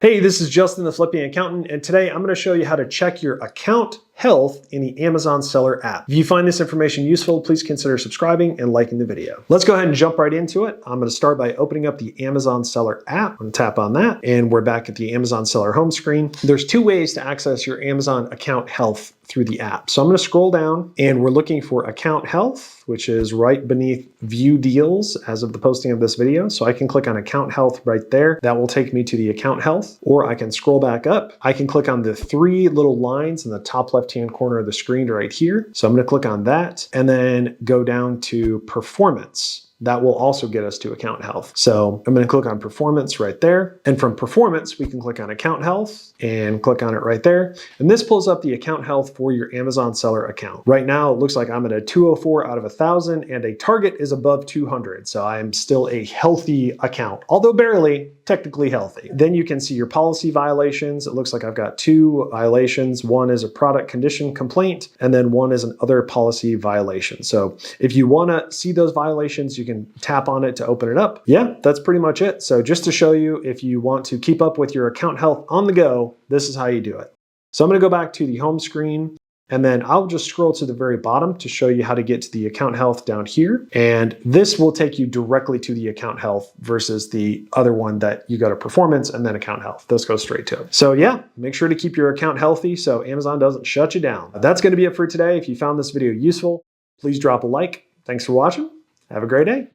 Hey, this is Justin, the Flipping Accountant, and today I'm going to show you how to check your account health in the Amazon Seller app. If you find this information useful, please consider subscribing and liking the video. Let's go ahead and jump right into it. I'm going to start by opening up the Amazon Seller app. I'm going to tap on that, and we're back at the Amazon Seller home screen. There's two ways to access your Amazon account health through the app. So I'm going to scroll down, and we're looking for account health, which is right beneath view deals as of the posting of this video. So I can click on account health right there. That will take me to the account health, or I can scroll back up. I can click on the three little lines in the top left-hand corner of the screen right here. So I'm going to click on that and then go down to performance. That will also get us to account health. So I'm going to click on performance right there. And from performance, we can click on account health and click on it right there. And this pulls up the account health for your Amazon Seller account. Right now, it looks like I'm at a 204 out of 1,000 and a target is above 200. So I'm still a healthy account, although barely technically healthy. Then you can see your policy violations. It looks like I've got two violations. One is a product condition complaint, and then one is an other policy violation. So if you want to see those violations, you can tap on it to open it up. Yeah, that's pretty much it. So just to show you, if you want to keep up with your account health on the go, this is how you do it. So I'm going to go back to the home screen, and then I'll just scroll to the very bottom to show you how to get to the account health down here. And this will take you directly to the account health versus the other one that you go to performance and then account health. Those go straight to it. So yeah, make sure to keep your account healthy so Amazon doesn't shut you down. That's going to be it for today. If you found this video useful, please drop a like. Thanks for watching. Have a great day.